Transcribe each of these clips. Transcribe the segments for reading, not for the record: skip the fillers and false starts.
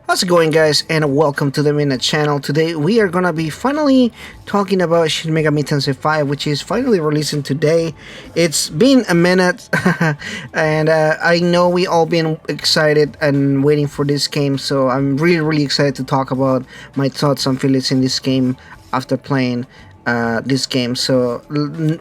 How's it going, guys, and welcome to the Minute channel. Today we are gonna be finally talking about Shin Megami Tensei 5, which is finally releasing today. It's been a minute and I know we all been excited and waiting for this game, so I'm really excited to talk about my thoughts and feelings in this game after playing this game. So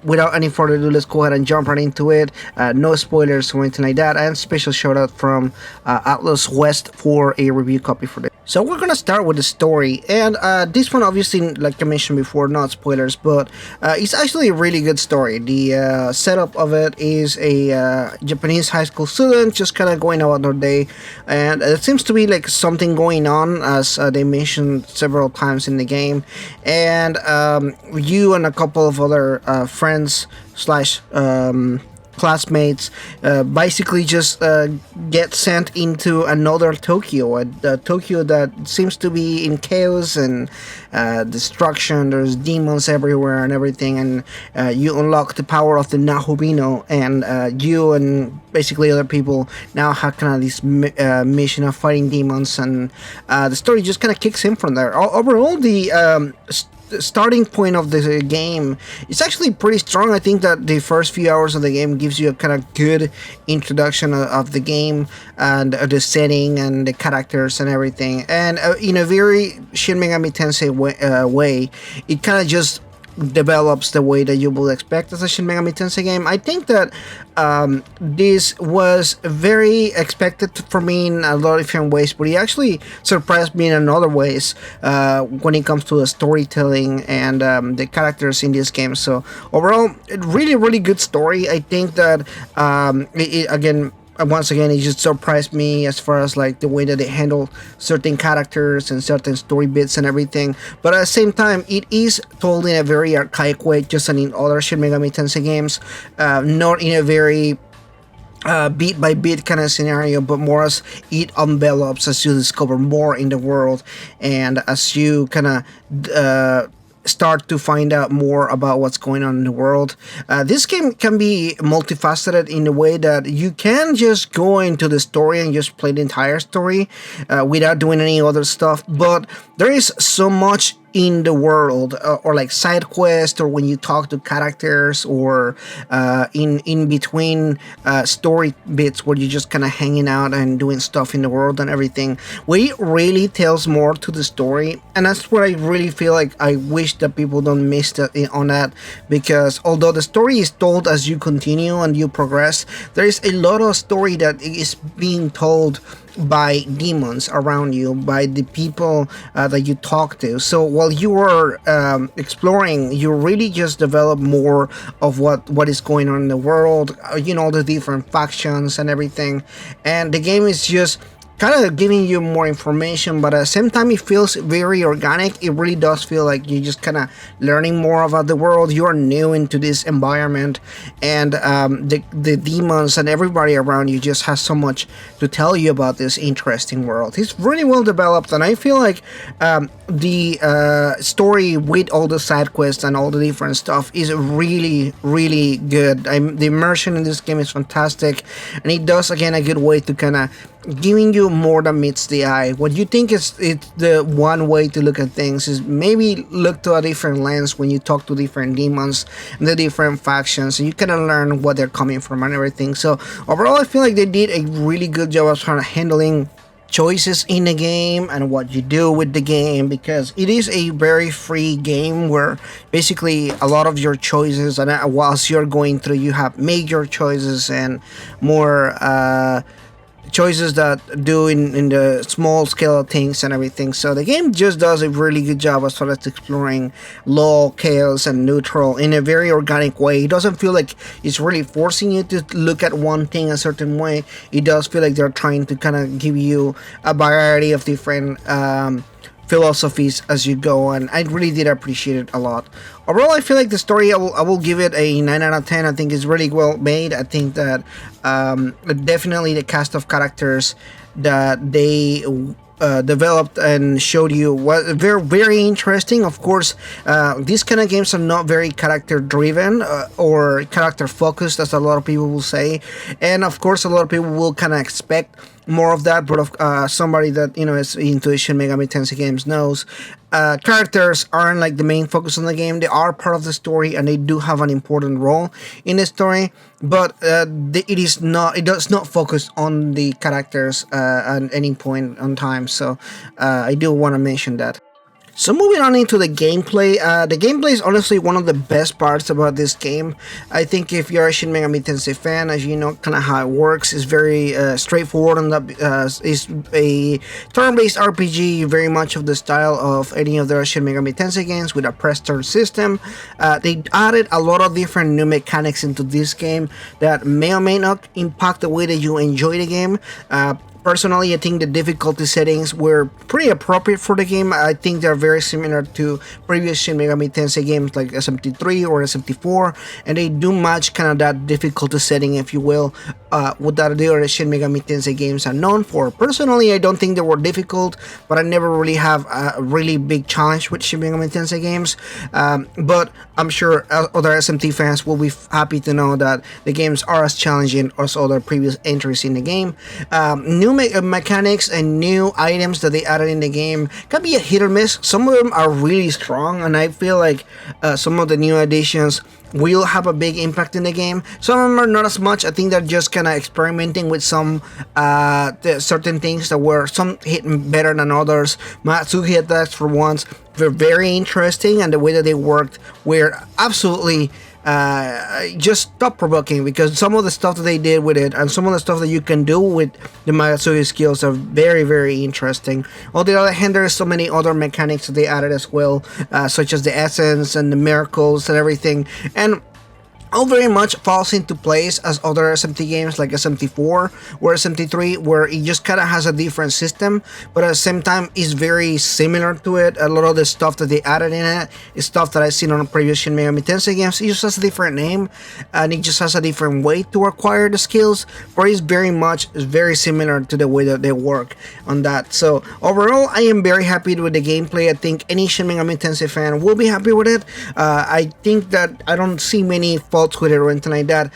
without any further ado, let's go ahead and jump right into it. No spoilers or anything like that, and special shout out from Atlas West for a review copy for this. So we're gonna start with the story, and this one obviously, like I mentioned before, not spoilers, but it's actually a really good story. The setup of it is a Japanese high school student just kind of going about their day, and it seems to be like something going on, as they mentioned several times in the game. And you and a couple of other friends slash classmates basically just get sent into another Tokyo, a Tokyo that seems to be in chaos and destruction. There's demons everywhere and everything, and you unlock the power of the Nahobino, and you and basically other people now have kind of this mission of fighting demons, and the story just kind of kicks in from there. Overall, the starting point of the game is actually pretty strong. I think that the first few hours of the game gives you a kind of good introduction of the game and the setting and the characters and everything, and in a very Shin Megami Tensei way, it kind of just develops the way that you would expect as a Shin Megami Tensei game. I think that this was very expected for me in a lot of different ways, but it actually surprised me in other ways when it comes to the storytelling and the characters in this game. So overall, really good story. I think that once again, it just surprised me as far as like the way that they handle certain characters and certain story bits and everything. But at the same time, it is told in a very archaic way, just as in other Shin Megami Tensei games, not in a very beat by beat kind of scenario, but more as it envelops as you discover more in the world and as you kind of start to find out more about what's going on in the world. This game can be multifaceted in the way that you can just go into the story and just play the entire story without doing any other stuff, but there is so much in the world, or like side quests, or when you talk to characters, or in between story bits where you're just kind of hanging out and doing stuff in the world and everything, where it really tells more to the story. And that's what I really feel like I wish that people don't miss on that, because although the story is told as you continue and you progress, there is a lot of story that is being told by demons around you, by the people that you talk to. So while you are exploring, you really just develop more of what is going on in the world, the different factions and everything. And the game is just kind of giving you more information, but at the same time it feels very organic. It really does feel like you're just kind of learning more about the world. You are new into this environment, and the demons and everybody around you just has so much to tell you about this interesting world. It's really well developed, and I feel like the story with all the side quests and all the different stuff is really good. The immersion in this game is fantastic, and it does again a good way to kind of giving you more than meets the eye. What you think it's the one way to look at things is maybe look to a different lens when you talk to different demons and the different factions, and you kind of learn what they're coming from and everything. So overall, I feel like they did a really good job of trying to handling choices in the game and what you do with the game, because it is a very free game where basically a lot of your choices, and whilst you're going through, you have major choices and more choices that do in the small scale of things and everything. So the game just does a really good job as far as exploring law, chaos, and neutral in a very organic way. It doesn't feel like it's really forcing you to look at one thing a certain way. It does feel like they're trying to kind of give you a variety of different philosophies as you go, and I really did appreciate it a lot. Overall, I feel like the story, I will give it a 9 out of 10. I think it's really well made. I think that definitely the cast of characters that they developed and showed you was very interesting. Of course, these kind of games are not very character driven or character focused, as a lot of people will say, and of course a lot of people will kind of expect more of that, but somebody that is into Shin Megami Tensei games knows characters aren't like the main focus on the game. They are part of the story and they do have an important role in the story, but it is not. It does not focus on the characters at any point on time. So I do want to mention that. So moving on into the gameplay, the gameplay is honestly one of the best parts about this game. I think if you're a Shin Megami Tensei fan, as you know kind of how it works, it's very straightforward and it's a turn-based RPG, very much of the style of any of the Shin Megami Tensei games with a press turn system. They added a lot of different new mechanics into this game that may or may not impact the way that you enjoy the game. Personally, I think the difficulty settings were pretty appropriate for the game. I think they're very similar to previous Shin Megami Tensei games like SMT3 or SMT4, and they do match kind of that difficulty setting, if you will, what the other Shin Megami Tensei games are known for. Personally, I don't think they were difficult, but I never really have a really big challenge with Shin Megami Tensei games. But I'm sure other SMT fans will be happy to know that the games are as challenging as other previous entries in the game. New mechanics and new items that they added in the game can be a hit or miss. Some of them are really strong, and I feel like some of the new additions will have a big impact in the game. Some of them are not as much. I think they're just kind of experimenting with some certain things that were some hitting better than others. Matsuhi attacks, for once, were very interesting, and the way that they worked were absolutely just thought-provoking, because some of the stuff that they did with it and some of the stuff that you can do with the Matsui skills are very, very interesting. On the other hand, there are so many other mechanics that they added as well, such as the essence and the miracles and everything, and all very much falls into place as other SMT games like SMT4 or SMT3, where it just kind of has a different system, but at the same time is very similar to it. A lot of the stuff that they added in it is stuff that I've seen on previous Shin Megami Tensei games. It just has a different name and it just has a different way to acquire the skills, but it's very similar to the way that they work on that. So overall, I am very happy with the gameplay. I think any Shin Megami Tensei fan will be happy with it. I think that I don't see many faults with it or anything like that.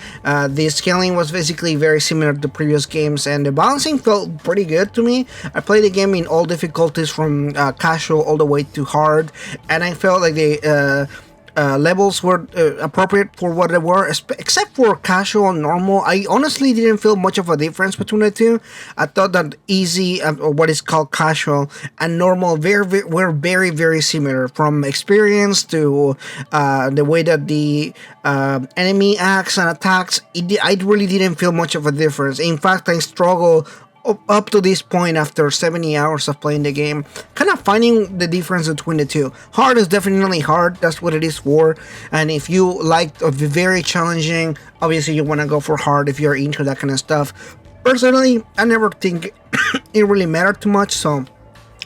The scaling was basically very similar to previous games, and the balancing felt pretty good to me. I played the game in all difficulties from casual all the way to hard, and I felt like the levels were appropriate for what they were, except for casual and normal. I honestly didn't feel much of a difference between the two. I thought that easy, or what is called casual, and normal were very, very similar, from experience to the way that the enemy acts and attacks. I really didn't feel much of a difference. In fact, I struggle up to this point after 70 hours of playing the game, kind of finding the difference between the two. Hard is definitely hard, that's what it is for, and if you like very challenging, obviously you want to go for hard if you're into that kind of stuff. Personally, I never think it really mattered too much, so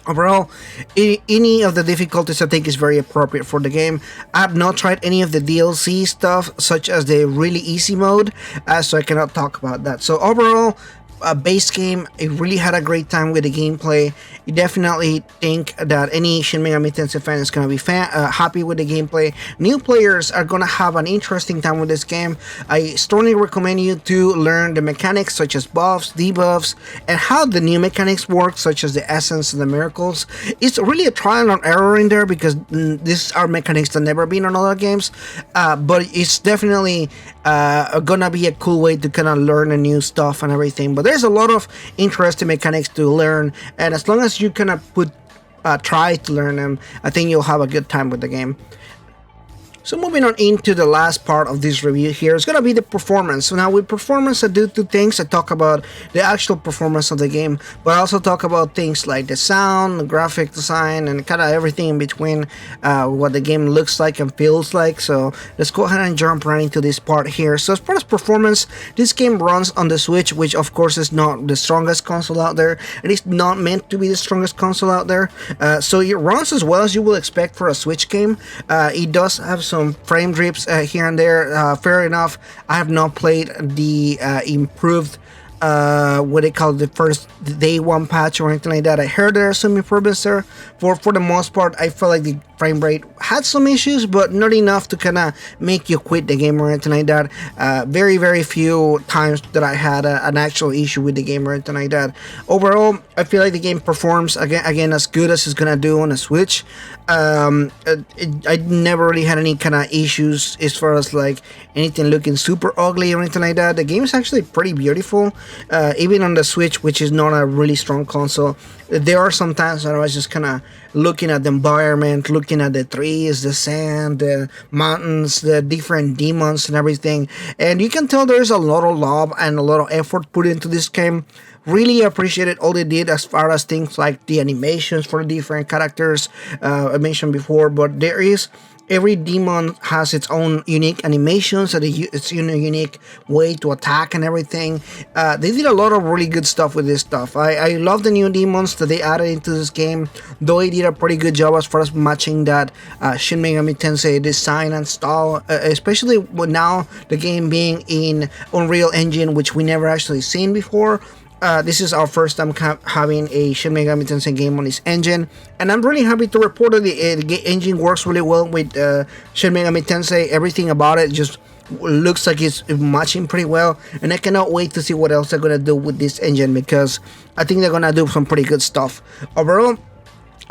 overall, any of the difficulties I think is very appropriate for the game. I have not tried any of the DLC stuff, such as the really easy mode, so I cannot talk about that. So overall, base game, I really had a great time with the gameplay. You definitely think that any Shin Megami Tensei fan is going to be happy with the gameplay. New players are going to have an interesting time with this game. I strongly recommend you to learn the mechanics such as buffs, debuffs, and how the new mechanics work, such as the essence and the miracles. It's really a trial and error in there, because these are mechanics that never been on other games, but it's definitely gonna be a cool way to kind of learn the new stuff and everything. But there's a lot of interesting mechanics to learn, and as long as you kind of try to learn them, I think you'll have a good time with the game. So moving on into the last part of this review here is going to be the performance. So now with performance, I do two things. I talk about the actual performance of the game, but I also talk about things like the sound, the graphic design, and kind of everything in between, what the game looks like and feels like. So let's go ahead and jump right into this part here. So as far as performance, this game runs on the Switch, which of course is not the strongest console out there. It is not meant to be the strongest console out there. So it runs as well as you will expect for a Switch game. It does have some frame drips here and there. Fair enough. I have not played the improved what they call the first day one patch or anything like that. I heard there are some improvements there. For the most part, I felt like frame rate had some issues, but not enough to kind of make you quit the game or anything like that. Very, very few times that I had an actual issue with the game or anything like that. Overall, I feel like the game performs again as good as it's gonna do on a Switch. I never really had any kind of issues as far as like anything looking super ugly or anything like that. The game is actually pretty beautiful, even on the Switch, which is not a really strong console. There are some times that I was just kind of looking at the environment, looking at the trees, the sand, the mountains, the different demons and everything, and you can tell there's a lot of love and a lot of effort put into this game. Really appreciated all they did as far as things like the animations for the different characters I mentioned before, but there is every demon has its own unique animations and its unique way to attack and everything. They did a lot of really good stuff with this stuff. I love the new demons that they added into this game, though they did a pretty good job as far as matching that Shin Megami Tensei design and style, especially with now the game being in Unreal Engine, which we never actually seen before. This is our first time having a Shin Megami Tensei game on this engine, and I'm really happy to report that the engine works really well with Shin Megami Tensei. Everything about it just looks like it's matching pretty well, and I cannot wait to see what else they're gonna do with this engine, because I think they're gonna do some pretty good stuff. Overall,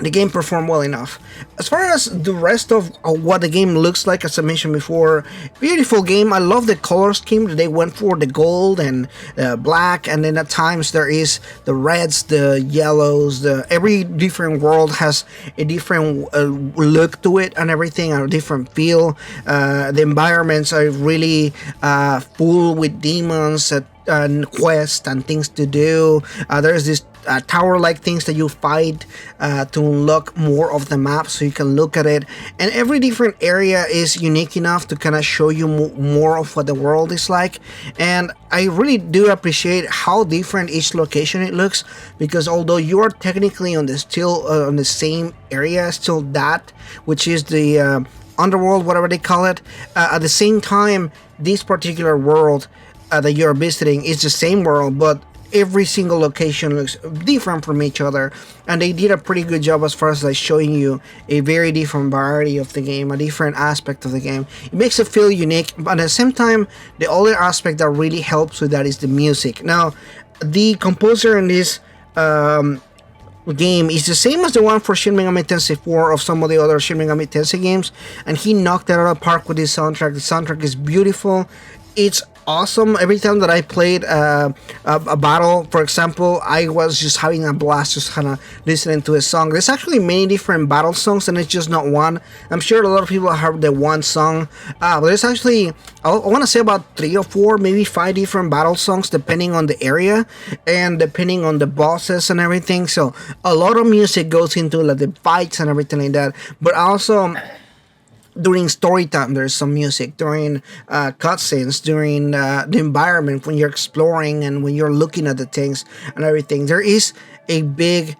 the game performed well enough. As far as the rest of what the game looks like, as I mentioned before, beautiful game. I love the color scheme that they went for, the gold and black, and then at times there is the reds, the yellows. Every different world has a different look to it and everything, a different feel. The environments are really full with demons and quests and things to do. There's this tower-like things that you fight to unlock more of the map, so you can look at it, and every different area is unique enough to kind of show you more of what the world is like. And I really do appreciate how different each location it looks, because although you are technically on the same area, still that which is the underworld, whatever they call it, at the same time this particular world that you're visiting is the same world, but every single location looks different from each other, and they did a pretty good job as far as like showing you a very different variety of the game, a different aspect of the game. It makes it feel unique, but at the same time, the other aspect that really helps with that is the music. Now, the composer in this game is the same as the one for Shin Megami Tensei 4 of some of the other Shin Megami Tensei games, and he knocked it out of the park with this soundtrack. The soundtrack is beautiful. It's awesome. Every time that I played a battle, for example, I was just having a blast just kind of listening to a song. There's actually many different battle songs, and it's just not one. I'm sure a lot of people have the one song, but there's actually, I want to say about 3 or 4, maybe 5 different battle songs depending on the area and depending on the bosses and everything. So a lot of music goes into like the fights and everything like that, but also during story time there's some music, during cutscenes, during the environment when you're exploring and when you're looking at the things and everything. There is a big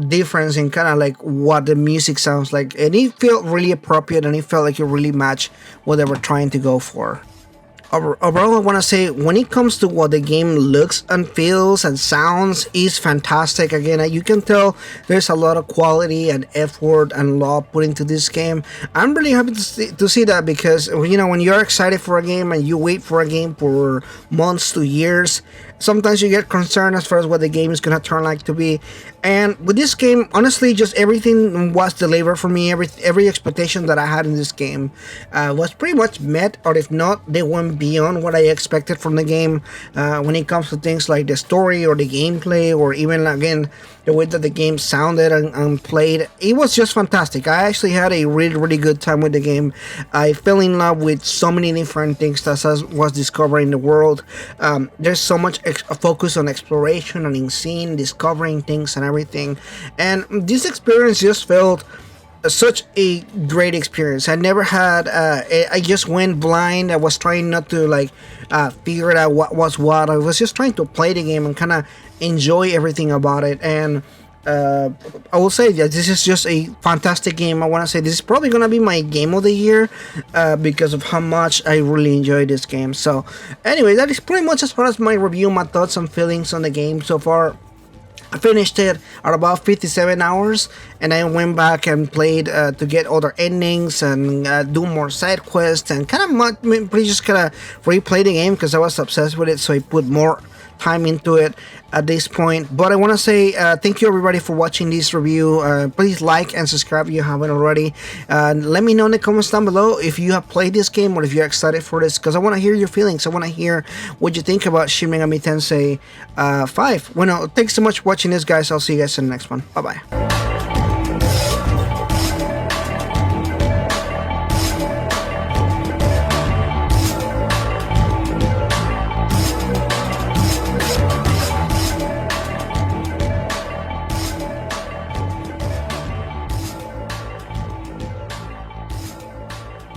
difference in kind of like what the music sounds like, and it felt really appropriate, and it felt like it really matched what they were trying to go for. Overall, I want to say when it comes to what the game looks and feels and sounds is fantastic. Again, you can tell there's a lot of quality and effort and love put into this game. I'm really happy to see that, because you know, when you're excited for a game and you wait for a game for months to years, sometimes you get concerned as far as what the game is gonna turn like to be. And with this game, honestly, just everything was delivered for me. Every expectation that I had in this game was pretty much met, or if not, they went beyond what I expected from the game. When it comes to things like the story or the gameplay, or even again the way that the game sounded and played, it was just fantastic. I actually had a really good time with the game. I fell in love with so many different things that I was discovering the world. There's so much focus on exploration and in seeing, discovering things and everything, and this experience just felt such a great experience. I never had I just went blind. I was trying not to like figure out what was what. I was just trying to play the game and kind of enjoy everything about it. And I will say that this is just a fantastic game. I want to say this is probably gonna be my game of the year because of how much I really enjoyed this game. So anyway, that is pretty much as far as my review, my thoughts and feelings on the game so far. I finished it at about 57 hours, and I went back and played to get other endings and do more side quests and pretty just kind of replay the game because I was obsessed with it. So I put more time into it at this point. But I want to say thank you everybody for watching this review. Please like and subscribe if you haven't already. Let me know in the comments down below if you have played this game or if you're excited for this, because I want to hear your feelings. I want to hear what you think about Shin Megami Tensei 5. Well, thanks so much for watching this, guys. I'll see you guys in the next one. Bye bye.